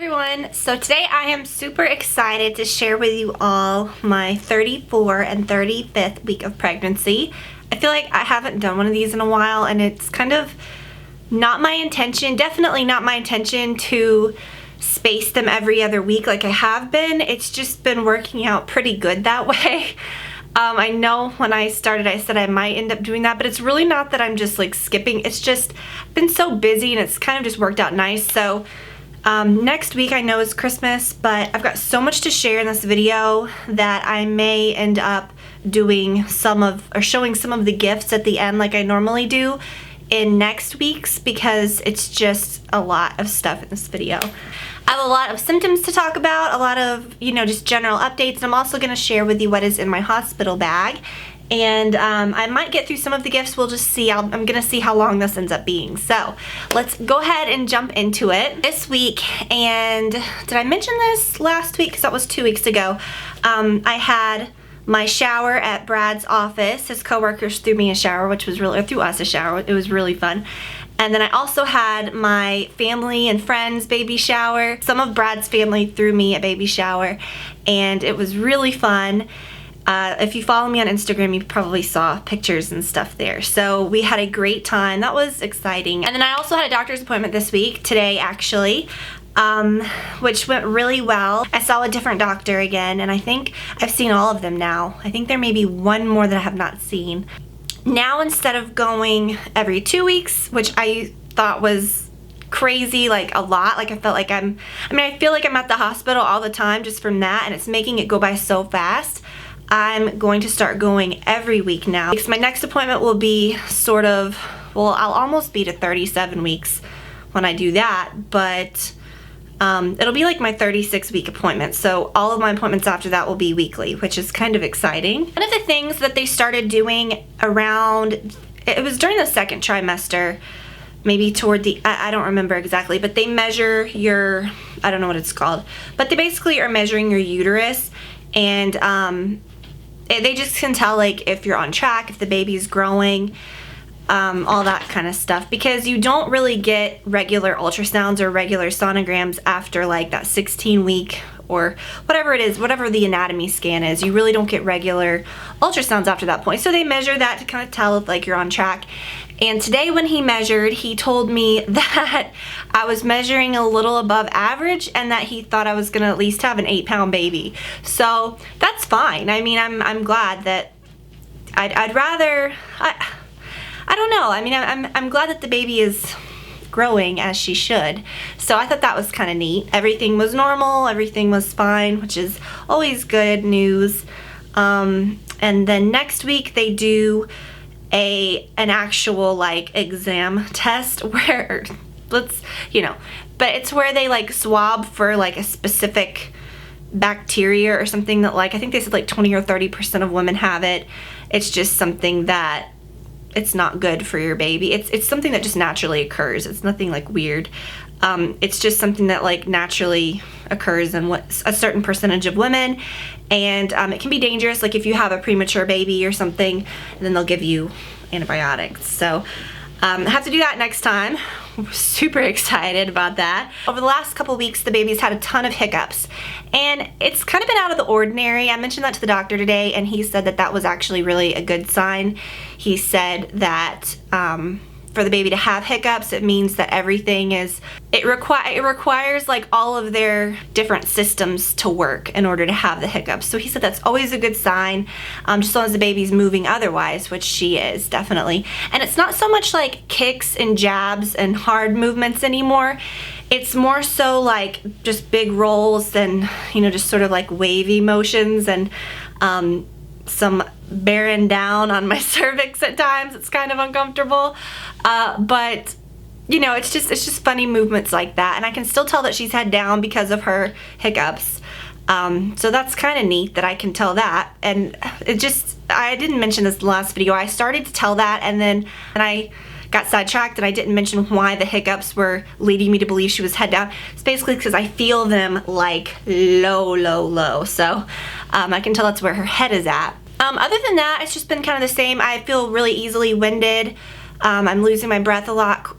Everyone, so today I am super excited to share with you all my 34 and 35th week of pregnancy. I feel like I haven't done one of these in a while, and it's kind of not my intention, definitely not my intention to space them every other week like I have been. It's just been working out pretty good that way. I know when I started I said I might end up doing that, but it's really not that I'm just like skipping. It's just been so busy and it's kind of just worked out nice. So next week I know is Christmas, but I've got so much to share in this video that I may end up doing showing some of the gifts at the end like I normally do in next week's, because it's just a lot of stuff in this video. I have a lot of symptoms to talk about, a lot of, just general updates, and I'm also going to share with you what is in my hospital bag. And I might get through some of the gifts. We'll just see. I'm going to see how long this ends up being. So let's go ahead and jump into it. This week, and did I mention this last week? Because that was 2 weeks ago. I had my shower at Brad's office. His coworkers threw me a shower, which was really, or threw us a shower. It was really fun. And then I also had my family and friends baby shower. Some of Brad's family threw me a baby shower, and it was really fun. If you follow me on Instagram, you probably saw pictures and stuff there. So we had a great time. That was exciting. And then I also had a doctor's appointment this week, today actually, which went really well. I saw a different doctor again, and I think I've seen all of them now. I think there may be one more that I have not seen. Now, instead of going every 2 weeks, which I thought was crazy, like a lot, like I felt like I feel like I'm at the hospital all the time just from that, and it's making it go by so fast. I'm going to start going every week now. Because my next appointment will be I'll almost be to 37 weeks when I do that, but it'll be like my 36-week appointment. So all of my appointments after that will be weekly, which is kind of exciting. One of the things that they started doing it was during the second trimester, maybe toward I don't remember exactly, but they measure I don't know what it's called, but they basically are measuring your uterus, and they just can tell like if you're on track, if the baby's growing, all that kind of stuff, because you don't really get regular ultrasounds or regular sonograms after like that 16-week or whatever it is, whatever the anatomy scan is. You really don't get regular ultrasounds after that point. So they measure that to kind of tell if like you're on track. And today when he measured, he told me that I was measuring a little above average and that he thought I was gonna at least have an 8-pound baby. So that's fine. I mean, I'm glad that I'd rather, I don't know. I mean, I'm glad that the baby is growing as she should. So I thought that was kind of neat. Everything was normal, everything was fine, which is always good news. And then next week they do an actual like exam test where but it's where they like swab for like a specific bacteria or something that, like, I think they said like 20 or 30% of women have it. It's just something that it's not good for your baby. It's something that just naturally occurs. It's nothing like weird. It's just something that like naturally occurs in a certain percentage of women, and it can be dangerous. Like if you have a premature baby or something, and then they'll give you antibiotics. So I have to do that next time. I'm super excited about that. Over the last couple weeks, the baby's had a ton of hiccups, and it's kind of been out of the ordinary. I mentioned that to the doctor today, and he said that that was actually really a good sign. He said that for the baby to have hiccups, it means that everything it requires like all of their different systems to work in order to have the hiccups. So he said that's always a good sign, just as long as the baby's moving otherwise, which she is, definitely. And it's not so much like kicks and jabs and hard movements anymore. It's more so like just big rolls and, just sort of like wavy motions, and some bearing down on my cervix at times. It's kind of uncomfortable, but it's just funny movements like that, and I can still tell that she's head down because of her hiccups. So that's kind of neat that I can tell that. And I didn't mention this in the last video. I started to tell that, and then I got sidetracked and I didn't mention why the hiccups were leading me to believe she was head down. It's basically because I feel them like low. So I can tell that's where her head is at. Other than that, it's just been kind of the same. I feel really easily winded. I'm losing my breath a lot.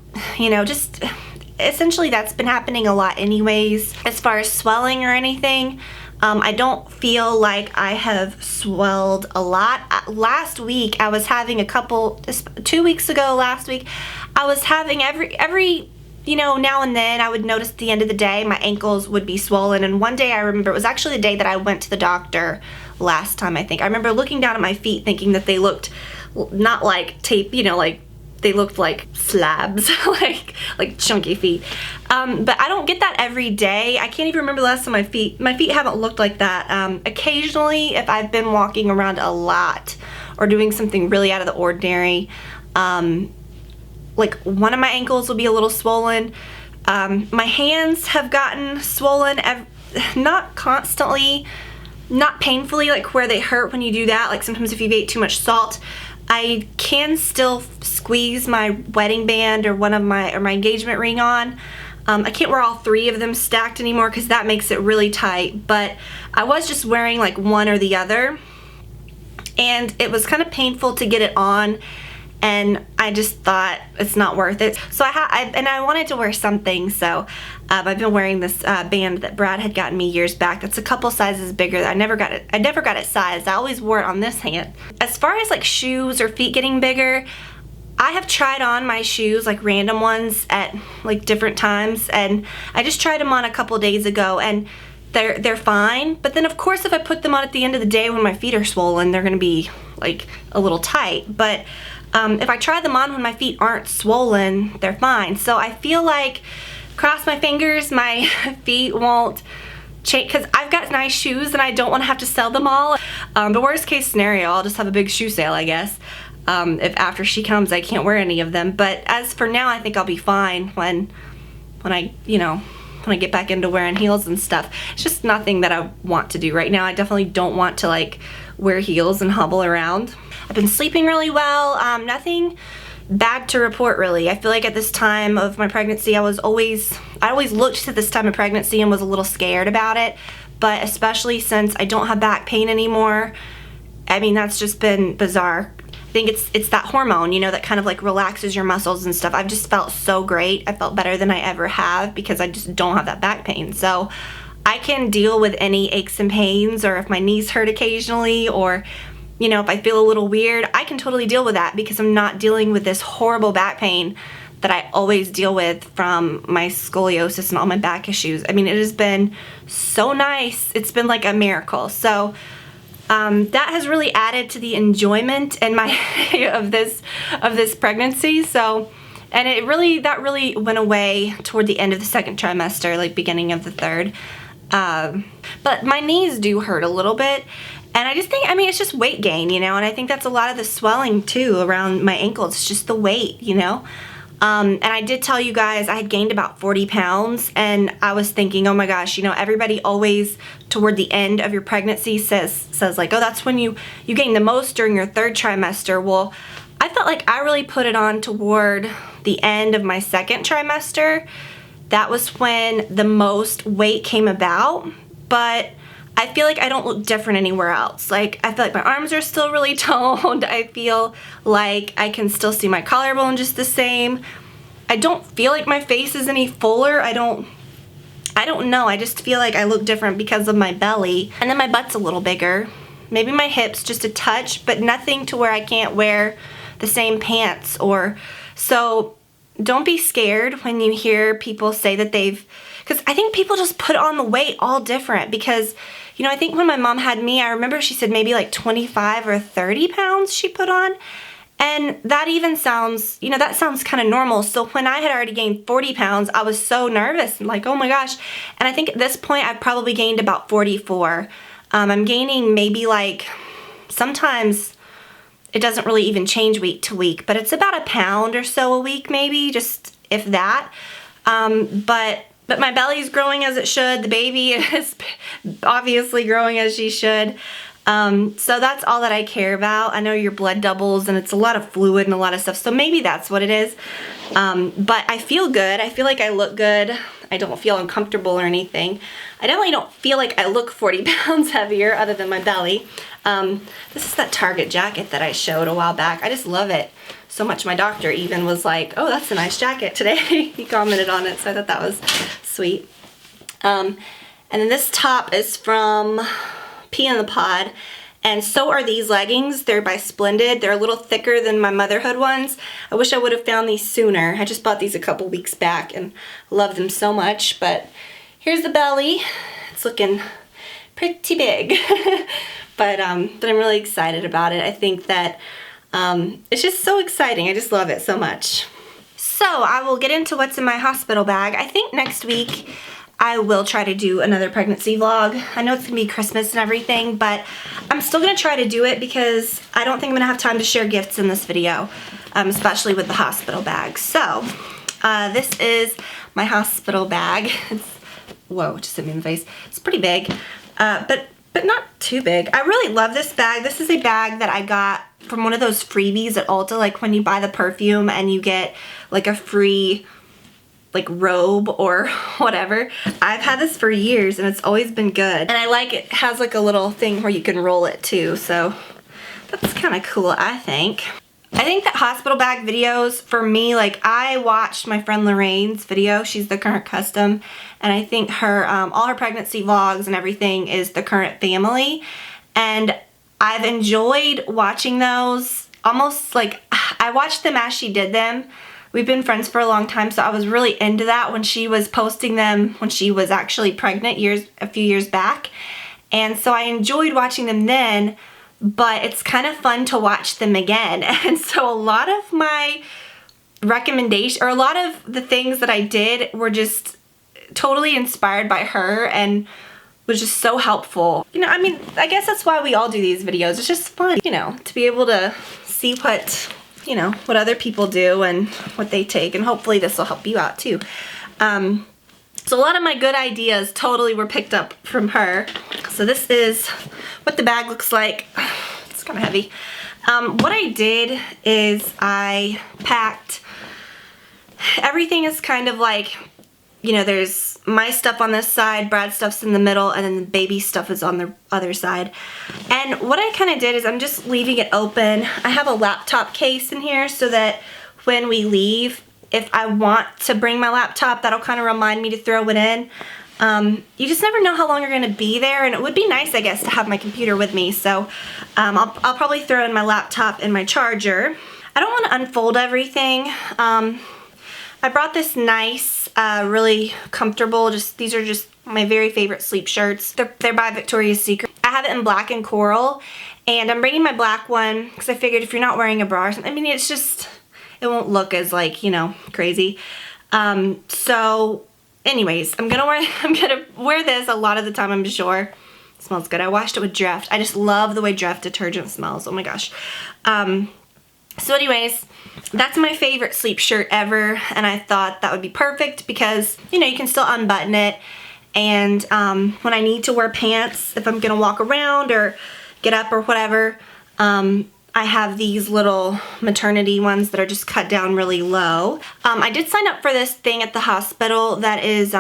essentially that's been happening a lot anyways. As far as swelling or anything, I don't feel like I have swelled a lot. Last week I was having 2 weeks ago, last week, I was having every you know, now and then I would notice at the end of the day my ankles would be swollen. And one day I remember, it was actually the day that I went to the doctor last time, I think. I remember looking down at my feet thinking that they looked not like tape, you know, like they looked like slabs, like chunky feet. But I don't get that every day. I can't even remember the last time my feet haven't looked like that. Occasionally, if I've been walking around a lot or doing something really out of the ordinary, like one of my ankles will be a little swollen. My hands have gotten swollen, not constantly, not painfully, like where they hurt when you do that. Like sometimes if you've ate too much salt, I can still squeeze my wedding band or my engagement ring on. I can't wear all 3 of them stacked anymore because that makes it really tight, but I was just wearing like one or the other, and it was kind of painful to get it on, and I just thought it's not worth it. So I wanted to wear something, so I've been wearing this band that Brad had gotten me years back. That's a couple sizes bigger. I never got it sized. I always wore it on this hand. As far as like shoes or feet getting bigger, I have tried on my shoes, like random ones at like different times, and I just tried them on a couple days ago, and they're fine. But then of course if I put them on at the end of the day when my feet are swollen, they're gonna be like a little tight. But if I try them on when my feet aren't swollen, they're fine. So I feel like, cross my fingers, my feet won't change, because I've got nice shoes and I don't want to have to sell them all. The worst case scenario, I'll just have a big shoe sale, I guess. If after she comes I can't wear any of them. But as for now, I think I'll be fine when I get back into wearing heels and stuff. It's just nothing that I want to do right now. I definitely don't want to like wear heels and hobble around. I've been sleeping really well. Nothing bad to report really. I feel like at this time of my pregnancy, I always looked to this time of pregnancy and was a little scared about it. But especially since I don't have back pain anymore, I mean, that's just been bizarre. I think it's that hormone, you know, that kind of like relaxes your muscles and stuff. I've just felt so great. I felt better than I ever have because I just don't have that back pain. So I can deal with any aches and pains, or if my knees hurt occasionally, or you know, if I feel a little weird, I can totally deal with that because I'm not dealing with this horrible back pain that I always deal with from my scoliosis and all my back issues. I mean, it has been so nice. It's been like a miracle. So that has really added to the enjoyment and my of this pregnancy. So, and that really went away toward the end of the 2nd trimester, like beginning of the 3rd. But my knees do hurt a little bit. And I just think, I mean, it's just weight gain, you know, and I think that's a lot of the swelling too around my ankles. It's just the weight, you know. And I did tell you guys I had gained about 40 pounds, and I was thinking, oh my gosh, you know, everybody always toward the end of your pregnancy says like, oh, that's when you gain the most during your 3rd trimester. Well, I felt like I really put it on toward the end of my 2nd trimester. That was when the most weight came about, but I feel like I don't look different anywhere else. Like, I feel like my arms are still really toned. I feel like I can still see my collarbone just the same. I don't feel like my face is any fuller. I don't know. I just feel like I look different because of my belly. And then my butt's a little bigger. Maybe my hips just a touch, but nothing to where I can't wear the same pants or so. Don't be scared when you hear people say that because I think people just put on the weight all different. Because, you know, I think when my mom had me, I remember she said maybe like 25 or 30 pounds she put on. And that even sounds, you know, that sounds kind of normal. So when I had already gained 40 pounds, I was so nervous and like, oh my gosh. And I think at this point, I've probably gained about 44. I'm gaining maybe like, sometimes it doesn't really even change week to week, but it's about a pound or so a week, maybe, just if that. But my belly's growing as it should. The baby is obviously growing as she should. So that's all that I care about. I know your blood doubles and it's a lot of fluid and a lot of stuff, so maybe that's what it is. But I feel good. I feel like I look good. I don't feel uncomfortable or anything. I definitely don't feel like I look 40 pounds heavier other than my belly. This is that Target jacket that I showed a while back. I just love it so much. My doctor even was like, oh, that's a nice jacket today. He commented on it, so I thought that was sweet. And then this top is from Pea in the Pod, and so are these leggings. They're by Splendid. They're a little thicker than my motherhood ones. I wish I would have found these sooner. I just bought these a couple weeks back and love them so much. But here's the belly. It's looking pretty big. but I'm really excited about it. I think that it's just so exciting. I just love it so much. So I will get into what's in my hospital bag. I think next week I will try to do another pregnancy vlog. I know it's gonna be Christmas and everything, but I'm still gonna try to do it because I don't think I'm gonna have time to share gifts in this video, especially with the hospital bag. So this is my hospital bag. Whoa, it just hit me in the face. It's pretty big, but not too big. I really love this bag. This is a bag that I got from one of those freebies at Ulta, like when you buy the perfume and you get like a free like robe or whatever. I've had this for years and it's always been good. And I like it. It has like a little thing where you can roll it too, so that's kind of cool, I think. I think that hospital bag videos, for me, like I watched my friend Lorraine's video. She's the Current Custom, and I think her, all her pregnancy vlogs and everything is the Current Family. And I've enjoyed watching those, almost like, I watched them as she did them. We've been friends for a long time, so I was really into that when she was posting them when she was actually pregnant a few years back. And so I enjoyed watching them then, but it's kind of fun to watch them again. And so a lot of my recommendation, or a lot of the things that I did were just totally inspired by her and was just so helpful. You know, I mean, I guess that's why we all do these videos. It's just fun, you know, to be able to see what, you know, what other people do and what they take, and hopefully this will help you out too. So a lot of my good ideas totally were picked up from her. So this is what the bag looks like. It's kind of heavy. What I did is I packed, everything is kind of like, you know, there's my stuff on this side, Brad's stuff's in the middle, and then the baby stuff is on the other side. And what I kind of did is I'm just leaving it open. I have a laptop case in here so that when we leave, if I want to bring my laptop, that'll kind of remind me to throw it in. You just never know how long you're going to be there, and it would be nice, I guess, to have my computer with me. So I'll probably throw in my laptop and my charger. I don't want to unfold everything. I brought this nice, really comfortable, these are just my very favorite sleep shirts. They're by Victoria's Secret. I have it in black and coral, and I'm bringing my black one because I figured if you're not wearing a bra or something, I mean, it's just, it won't look as like, you know, crazy. So anyways, I'm gonna wear this a lot of the time, I'm sure. It smells good. I washed it with Dreft. I just love the way Dreft detergent smells. Oh my gosh. So anyways, that's my favorite sleep shirt ever, and I thought that would be perfect because, you know, you can still unbutton it, and when I need to wear pants, if I'm gonna walk around or get up or whatever, I have these little maternity ones that are just cut down really low. I did sign up for this thing at the hospital that is,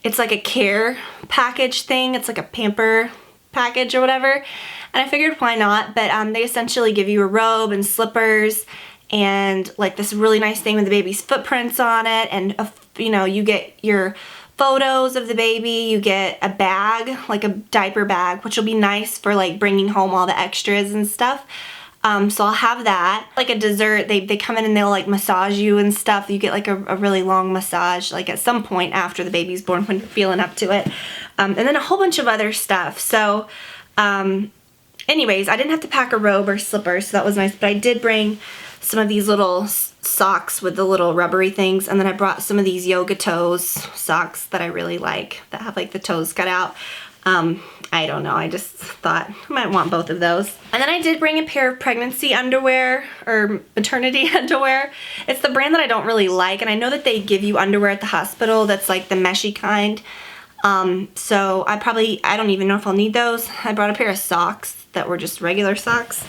it's like a care package thing. It's like a pamper package or whatever. And I figured why not, but they essentially give you a robe and slippers and like this really nice thing with the baby's footprints on it, and you know, you get your photos of the baby, you get a bag, like a diaper bag, which will be nice for like bringing home all the extras and stuff. So I'll have that. Like a dessert, they come in and they'll like massage you and stuff. You get like a really long massage like at some point after the baby's born when you're feeling up to it. And then a whole bunch of other stuff. So anyways, I didn't have to pack a robe or slippers, so that was nice. But I did bring some of these little socks with the little rubbery things, and then I brought some of these yoga toes socks that I really like that have like the toes cut out. I don't know, I just thought I might want both of those. And then I did bring a pair of pregnancy underwear or maternity underwear. It's the brand that I don't really like, and I know that they give you underwear at the hospital that's like the meshy kind. So I don't even know if I'll need those. I brought a pair of socks that were just regular socks.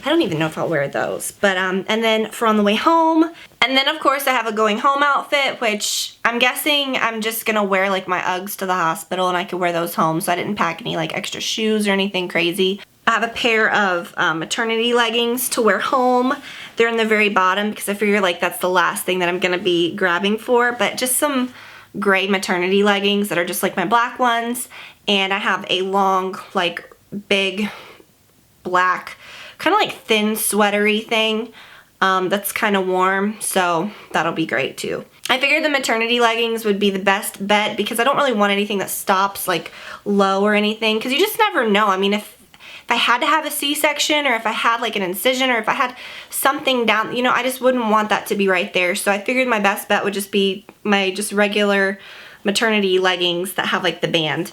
I don't even know if I'll wear those. But, and then for on the way home. And then of course I have a going home outfit, which I'm guessing I'm just gonna wear like my Uggs to the hospital and I could wear those home. So I didn't pack any like extra shoes or anything crazy. I have a pair of maternity leggings to wear home. They're in the very bottom because I figure like that's the last thing that I'm gonna be grabbing for, but just some gray maternity leggings that are just like my black ones. And I have a long, like big black, kind of like thin sweatery thing that's kind of warm, so that'll be great too. I figured the maternity leggings would be the best bet because I don't really want anything that stops like low or anything, because you just never know. I mean, if I had to have a C-section, or if I had like an incision, or if I had something down, you know, I just wouldn't want that to be right there. So I figured my best bet would just be my just regular maternity leggings that have like the band.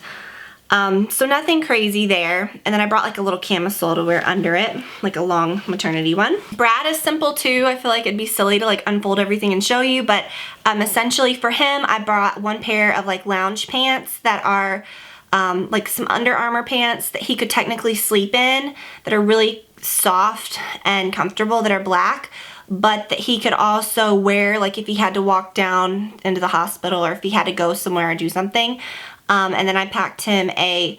So nothing crazy there. And then I brought like a little camisole to wear under it, like a long maternity one. Brad is simple too. I feel like it'd be silly to like unfold everything and show you, but essentially for him, I brought one pair of like lounge pants that are like some Under Armour pants that he could technically sleep in, that are really soft and comfortable, that are black, but that he could also wear like if he had to walk down into the hospital or if he had to go somewhere or do something. And then I packed him a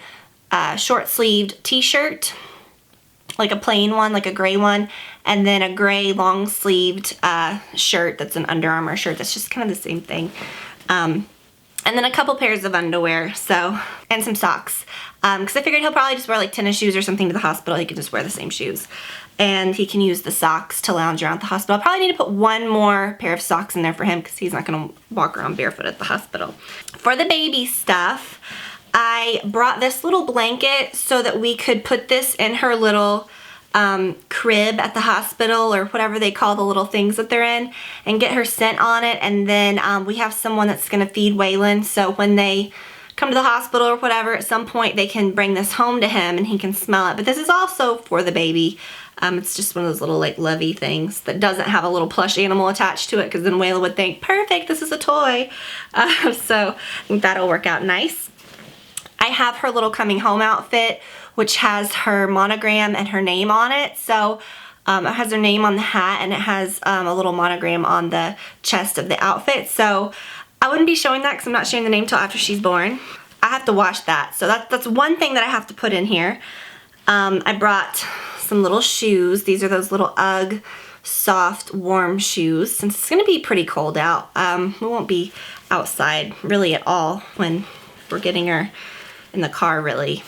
short-sleeved t-shirt, like a plain one, like a gray one, and then a gray long-sleeved shirt that's an Under Armour shirt that's just kind of the same thing. And then a couple pairs of underwear, so, and some socks. Because I figured he'll probably just wear like tennis shoes or something to the hospital. He could just wear the same shoes. And he can use the socks to lounge around the hospital. I'll probably need to put one more pair of socks in there for him because he's not going to walk around barefoot at the hospital. For the baby stuff, I brought this little blanket so that we could put this in her little crib at the hospital, or whatever they call the little things that they're in, and get her scent on it. And then we have someone that's going to feed Waylon, so when they come to the hospital or whatever, at some point they can bring this home to him and he can smell it. But this is also for the baby. It's just one of those little like lovey things that doesn't have a little plush animal attached to it, because then Waylon would think, perfect, this is a toy. So I think that'll work out nice. I have her little coming home outfit, which has her monogram and her name on it. So it has her name on the hat, and it has a little monogram on the chest of the outfit. So I wouldn't be showing that because I'm not sharing the name till after she's born. I have to wash that. So that's one thing that I have to put in here. I brought some little shoes. These are those little Ugg soft warm shoes, since it's going to be pretty cold out. We won't be outside really at all when we're getting her in the car, really.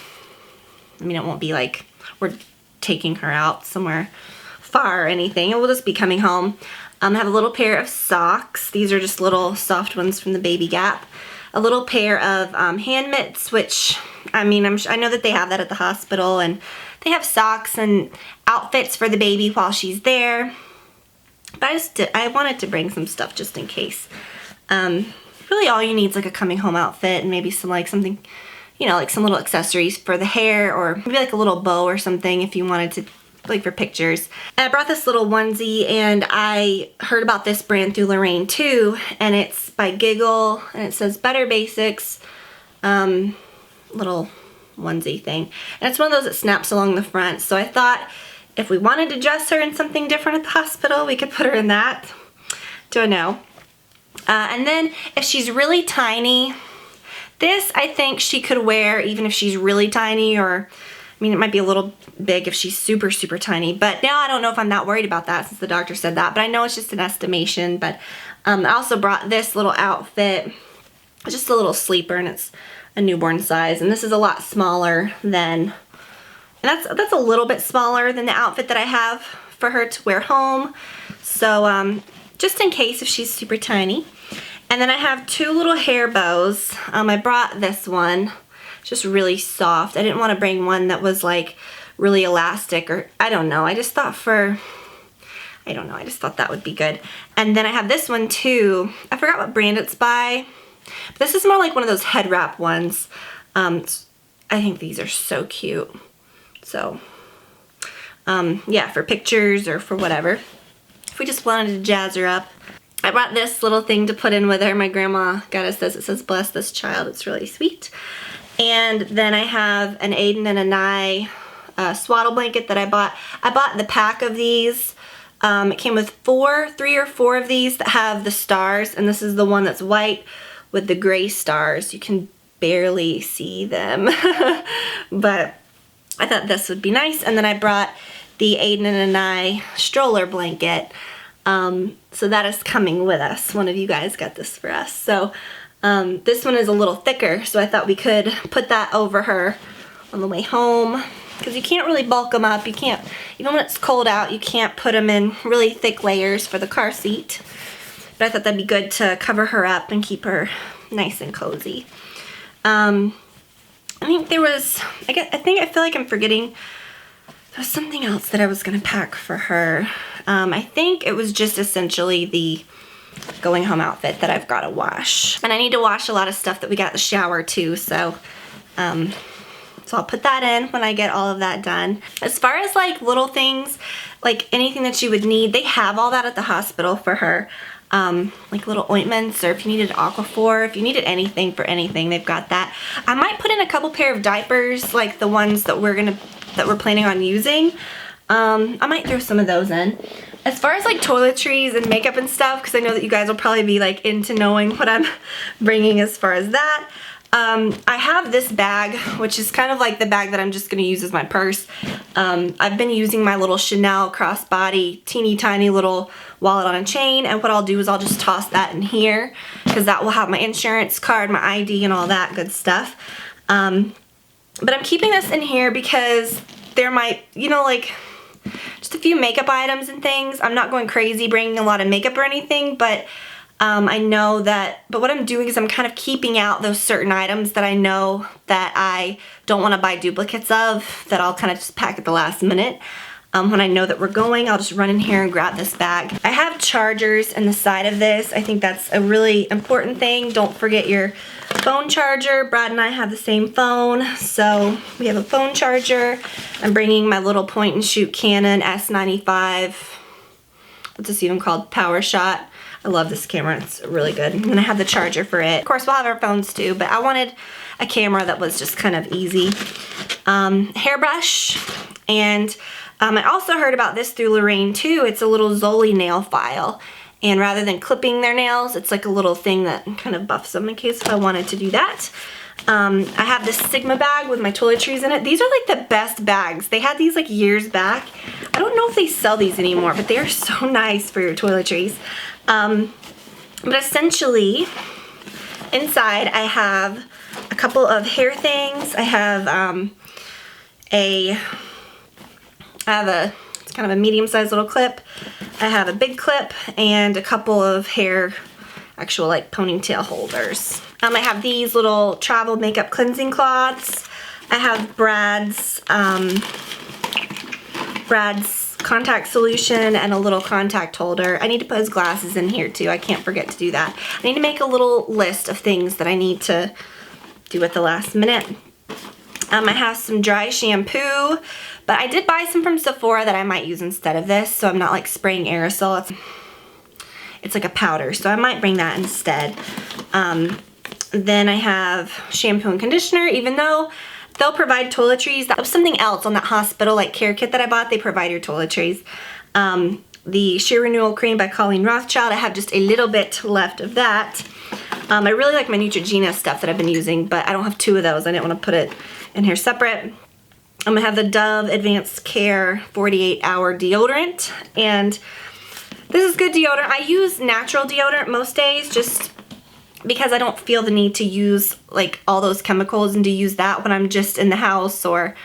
I mean, it won't be like we're taking her out somewhere far or anything. It will just be coming home. I have a little pair of socks. These are just little soft ones from the Baby Gap. A little pair of hand mitts, which, I mean, I know that they have that at the hospital, and they have socks and outfits for the baby while she's there. But I wanted to bring some stuff just in case. Really all you need is like a coming home outfit, and maybe some like something, you know, like some little accessories for the hair, or maybe like a little bow or something if you wanted to, like for pictures. And I brought this little onesie, and I heard about this brand through Lorraine too, and it's by Giggle, and it says Better Basics, little onesie thing. And it's one of those that snaps along the front, so I thought if we wanted to dress her in something different at the hospital, we could put her in that. Don't know. And then if she's really tiny, this I think she could wear even if she's really tiny, or I mean, it might be a little big if she's super, super tiny, but now I don't know if I'm not worried about that since the doctor said that, but I know it's just an estimation. But I also brought this little outfit, just a little sleeper, and it's a newborn size, and this is a lot smaller than, and that's a little bit smaller than the outfit that I have for her to wear home. So just in case if she's super tiny. And then I have two little hair bows. I brought this one. Just really soft. I didn't want to bring one that was like really elastic, or I don't know. I just thought I just thought that would be good. And then I have this one too. I forgot what brand it's by. But this is more like one of those head wrap ones. I think these are so cute. So yeah, for pictures or for whatever. If we just wanted to jazz her up. I brought this little thing to put in with her. My grandma got us this. It says, bless this child. It's really sweet. And then I have an Aiden and a Nye swaddle blanket that I bought. I bought the pack of these. It came with 3 or 4 of these that have the stars, and this is the one that's white with the gray stars. You can barely see them, but I thought this would be nice. And then I brought the Aiden and a Nye stroller blanket. So that is coming with us. One of you guys got this for us. So this one is a little thicker, so I thought we could put that over her on the way home, because you can't really bulk them up. You can't, even when it's cold out, you can't put them in really thick layers for the car seat. But I thought that'd be good to cover her up and keep her nice and cozy. I think there was, I feel like I'm forgetting, there was something else that I was gonna pack for her. I think it was just essentially the going home outfit that I've got to wash. And I need to wash a lot of stuff that we got at the shower too, so I'll put that in when I get all of that done. As far as like little things, like anything that you would need, they have all that at the hospital for her. Like little ointments, or if you needed Aquaphor, if you needed anything for anything, they've got that. I might put in a couple pair of diapers, like the ones that we're planning on using. I might throw some of those in. As far as like toiletries and makeup and stuff, because I know that you guys will probably be like into knowing what I'm bringing as far as that. I have this bag, which is kind of like the bag that I'm just going to use as my purse. I've been using my little Chanel crossbody, teeny tiny little wallet on a chain, and what I'll do is I'll just toss that in here, because that will have my insurance card, my ID, and all that good stuff. But I'm keeping this in here because there might, you know, like just a few makeup items and things. I'm not going crazy bringing a lot of makeup or anything, but I know that, but what I'm doing is I'm kind of keeping out those certain items that I know that I don't want to buy duplicates of, that I'll kind of just pack at the last minute. When I know that we're going, I'll just run in here and grab this bag. I have chargers in the side of this. I think that's a really important thing. Don't forget your phone charger. Brad and I have the same phone, so we have a phone charger. I'm bringing my little point and shoot Canon S95. What's this even called? Power Shot. I love this camera, it's really good. And then I have the charger for it. Of course, we'll have our phones too, but I wanted a camera that was just kind of easy. Hairbrush, and I also heard about this through Lorraine too. It's a little Zoli nail file. And rather than clipping their nails, it's like a little thing that kind of buffs them in case if I wanted to do that. I have this Sigma bag with my toiletries in it. These are like the best bags. They had these like years back. I don't know if they sell these anymore, but they are so nice for your toiletries. But essentially, inside I have a couple of hair things. I have it's kind of a medium-sized little clip. I have a big clip and a couple of hair, actual like ponytail holders. I have these little travel makeup cleansing cloths. I have Brad's contact solution and a little contact holder. I need to put his glasses in here too. I can't forget to do that. I need to make a little list of things that I need to do at the last minute. I have some dry shampoo, but I did buy some from Sephora that I might use instead of this, so I'm not like spraying aerosol. It's like a powder, so I might bring that instead. Then I have shampoo and conditioner, even though they'll provide toiletries. That was something else on that hospital like care kit that I bought. They provide your toiletries. The Sheer Renewal Cream by Colleen Rothschild. I have just a little bit left of that. I really like my Neutrogena stuff that I've been using, but I don't have 2 of those. I didn't want to put it in here separate. I'm gonna have the Dove Advanced Care 48-hour deodorant, and this is good deodorant. I use natural deodorant most days just because I don't feel the need to use like all those chemicals and to use that when I'm just in the house or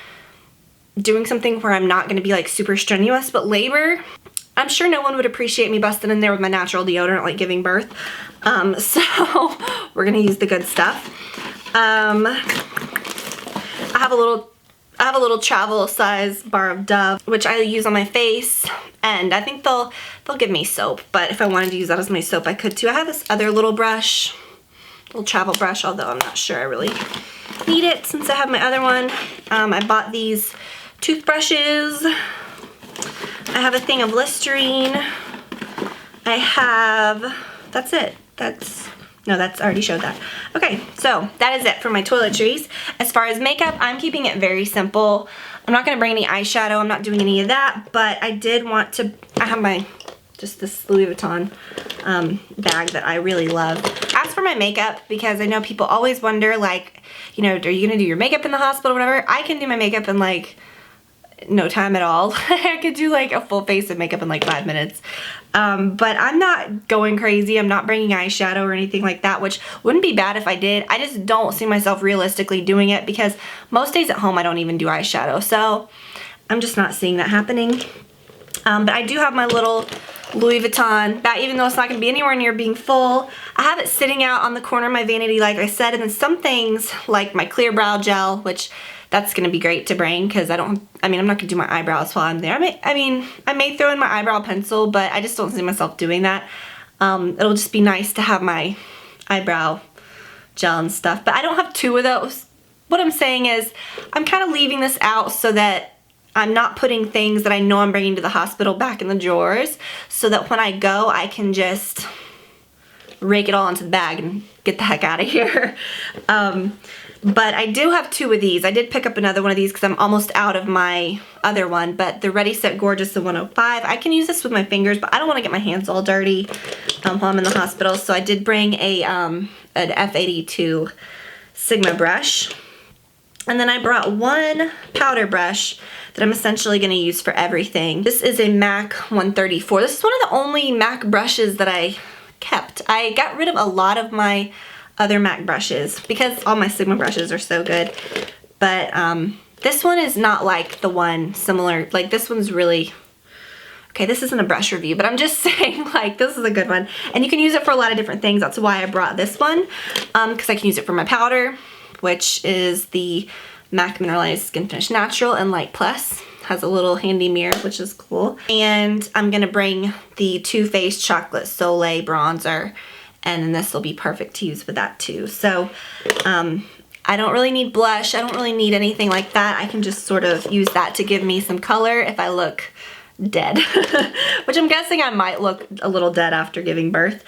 doing something where I'm not gonna be like super strenuous. But labor, I'm sure no one would appreciate me busting in there with my natural deodorant like giving birth. So we're gonna use the good stuff. I have a little travel size bar of Dove, which I use on my face, and I think they'll give me soap, but if I wanted to use that as my soap, I could too. I have this other little brush, little travel brush, although I'm not sure I really need it since I have my other one. I bought these toothbrushes. I have a thing of Listerine. I have, that's it. No, that's already showed that. Okay, so that is it for my toiletries. As far as makeup, I'm keeping it very simple. I'm not gonna bring any eyeshadow. I'm not doing any of that, but I did want to, I have just this Louis Vuitton bag that I really love. As for my makeup, because I know people always wonder, like, you know, are you gonna do your makeup in the hospital or whatever? I can do my makeup in like no time at all. I could do like a full face of makeup in like 5 minutes. But I'm not going crazy. I'm not bringing eyeshadow or anything like that, which wouldn't be bad if I did. I just don't see myself realistically doing it because most days at home I don't even do eyeshadow. So I'm just not seeing that happening. But I do have my little Louis Vuitton bag, even though it's not going to be anywhere near being full. I have it sitting out on the corner of my vanity, like I said, and then some things like my clear brow gel, which that's going to be great to bring because I'm not going to do my eyebrows while I'm there. I may throw in my eyebrow pencil, but I just don't see myself doing that. It'll just be nice to have my eyebrow gel and stuff, but I don't have 2 of those. What I'm saying is I'm kind of leaving this out so that I'm not putting things that I know I'm bringing to the hospital back in the drawers, so that when I go, I can just rake it all into the bag and get the heck out of here. But I do have 2 of these. I did pick up another one of these because I'm almost out of my other one, but the Ready Set Gorgeous, the 105, I can use this with my fingers, but I don't want to get my hands all dirty while I'm in the hospital, so I did bring an F82 Sigma brush. And then I brought one powder brush that I'm essentially going to use for everything. This is a MAC 134. This is one of the only MAC brushes that I kept. I got rid of a lot of my other MAC brushes because all my Sigma brushes are so good. But this one is not like the one similar. Like this one's really, okay, this isn't a brush review, but I'm just saying like this is a good one. And you can use it for a lot of different things. That's why I brought this one because I can use it for my powder, which is the MAC Mineralized Skin Finish Natural and Light Plus. Has a little handy mirror, which is cool. And I'm gonna bring the Too Faced Chocolate Soleil bronzer, and then this will be perfect to use with that too. So I don't really need blush. I don't really need anything like that. I can just sort of use that to give me some color if I look dead, which I'm guessing I might look a little dead after giving birth.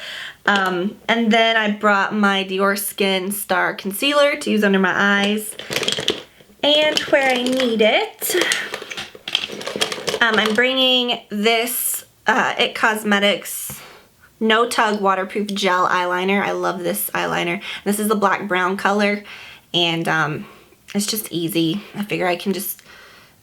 And then I brought my Dior Skin Star Concealer to use under my eyes. And where I need it, I'm bringing this IT Cosmetics No Tug Waterproof Gel Eyeliner. I love this eyeliner. This is the black brown color, and it's just easy. I figure I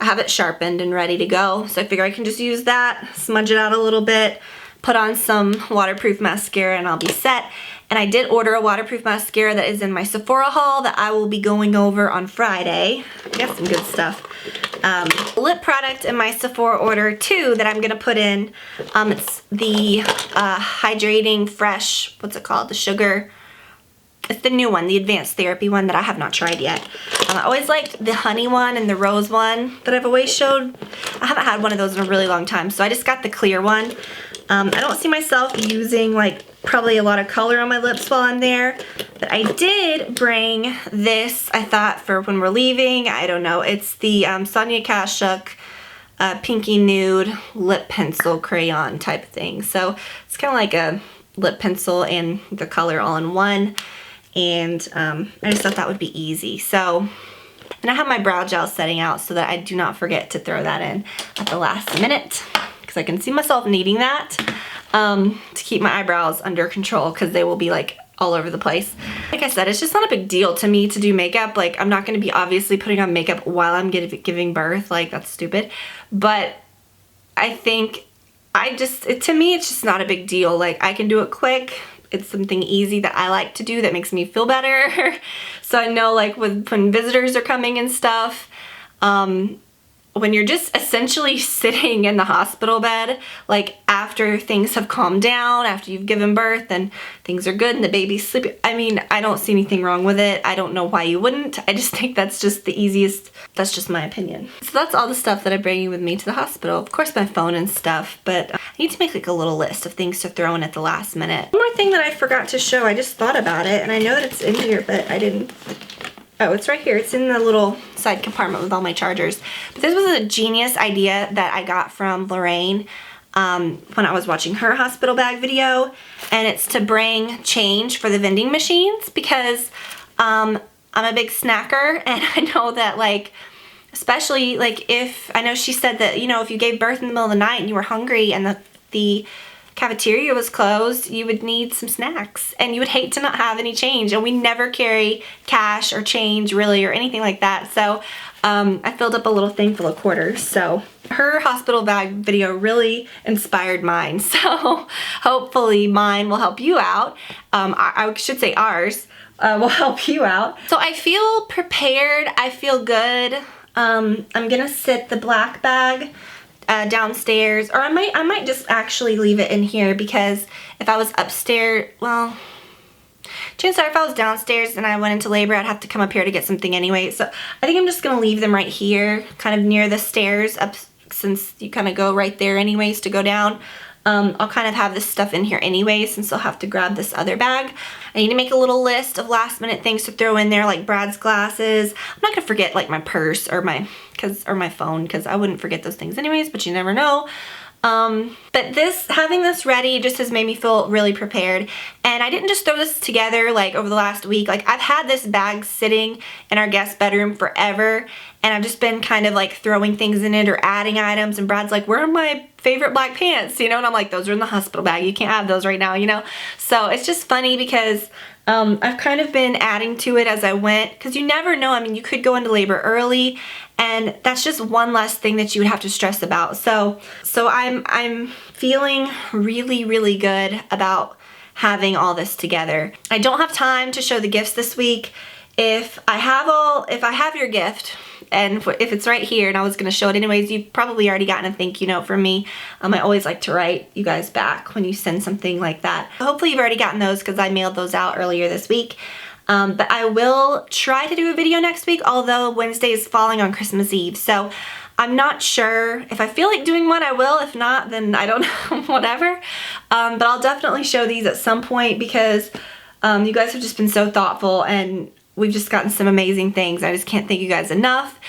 have it sharpened and ready to go, so I figure I can just use that, smudge it out a little bit, put on some waterproof mascara, and I'll be set. And I did order a waterproof mascara that is in my Sephora haul that I will be going over on Friday. Got some good stuff. Lip product in my Sephora order too that I'm gonna put in. It's the Hydrating Fresh, what's it called? The sugar. It's the new one, the Advanced Therapy one that I have not tried yet. I always liked the honey one and the rose one that I've always showed. I haven't had one of those in a really long time, so I just got the clear one. I don't see myself using like probably a lot of color on my lips while I'm there, but I did bring this, I thought, for when we're leaving. I don't know. It's the Sonia Kashuk Pinky Nude Lip Pencil Crayon type thing. So it's kind of like a lip pencil and the color all in one. And I just thought that would be easy. So, and I have my brow gel setting out so that I do not forget to throw that in at the last minute, because I can see myself needing that to keep my eyebrows under control, because they will be like all over the place. Like I said, it's just not a big deal to me to do makeup. Like, I'm not going to be obviously putting on makeup while I'm giving birth. Like, that's stupid. But I think to me, it's just not a big deal. Like, I can do it quick. It's something easy that I like to do that makes me feel better. So I know, like, when visitors are coming and stuff, when you're just essentially sitting in the hospital bed, like after things have calmed down, after you've given birth and things are good and the baby's sleeping, I mean, I don't see anything wrong with it. I don't know why you wouldn't. I just think that's just the easiest. That's just my opinion. So that's all the stuff that I bring with me to the hospital. Of course, my phone and stuff, but I need to make like a little list of things to throw in at the last minute. One more thing that I forgot to show, I just thought about it, and I know that it's in here, but I didn't. Oh, it's right here. It's in the little side compartment with all my chargers. But this was a genius idea that I got from Lorraine. when I was watching her hospital bag video, and it's to bring change for the vending machines because I'm a big snacker, and I know that, like, especially, like, if, I know she said that, you know, if you gave birth in the middle of the night and you were hungry and the cafeteria was closed, you would need some snacks, and you would hate to not have any change, and we never carry cash or change really or anything like that. So I filled up a little thing full of quarters. So her hospital bag video really inspired mine, so hopefully mine will help you out. I should say ours will help you out. So I feel prepared, I feel good. I'm gonna sit the black bag downstairs, or I might just actually leave it in here, because if I was upstairs, well, chances are if I was downstairs and I went into labor, I'd have to come up here to get something anyway. So I think I'm just gonna leave them right here, kind of near the stairs up, since you kind of go right there anyways to go down. I'll kind of have this stuff in here anyway, since I'll have to grab this other bag. I need to make a little list of last minute things to throw in there, like Brad's glasses. I'm not gonna forget like my purse or my phone, because I wouldn't forget those things anyways, but you never know. But having this ready just has made me feel really prepared. And I didn't just throw this together like over the last week. Like, I've had this bag sitting in our guest bedroom forever, and I've just been kind of like throwing things in it or adding items, and Brad's like, where are my favorite black pants? You know, and I'm like, those are in the hospital bag. You can't have those right now, you know? So it's just funny because I've kind of been adding to it as I went, because you never know. I mean, you could go into labor early, and that's just one less thing that you would have to stress about. So I'm feeling really, really good about having all this together. I don't have time to show the gifts this week. If I have your gift, and if it's right here, and I was gonna show it anyways, you've probably already gotten a thank you note from me. I always like to write you guys back when you send something like that. Hopefully you've already gotten those, because I mailed those out earlier this week. But I will try to do a video next week, although Wednesday is falling on Christmas Eve. So I'm not sure. If I feel like doing one, I will. If not, then I don't know, whatever. But I'll definitely show these at some point, because you guys have just been so thoughtful, and we've just gotten some amazing things. I just can't thank you guys enough.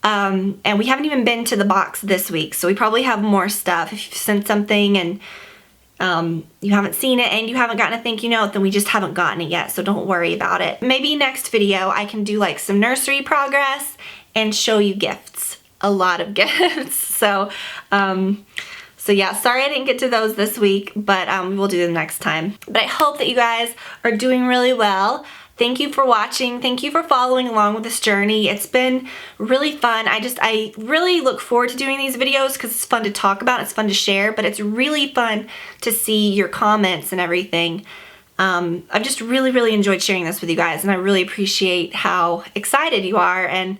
And we haven't even been to the box this week, so we probably have more stuff. If you've sent something and you haven't seen it and you haven't gotten a thank you note, then we just haven't gotten it yet, so don't worry about it. Maybe next video I can do like some nursery progress and show you gifts. A lot of gifts. So yeah, sorry I didn't get to those this week, but we'll do them next time. But I hope that you guys are doing really well. Thank you for watching. Thank you for following along with this journey. It's been really fun. I really look forward to doing these videos, because it's fun to talk about, it's fun to share, but it's really fun to see your comments and everything. I've just really, really enjoyed sharing this with you guys, and I really appreciate how excited you are, and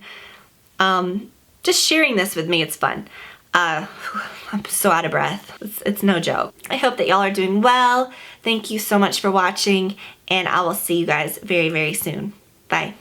just sharing this with me, it's fun. I'm so out of breath. It's no joke. I hope that y'all are doing well. Thank you so much for watching, and I will see you guys very, very soon. Bye.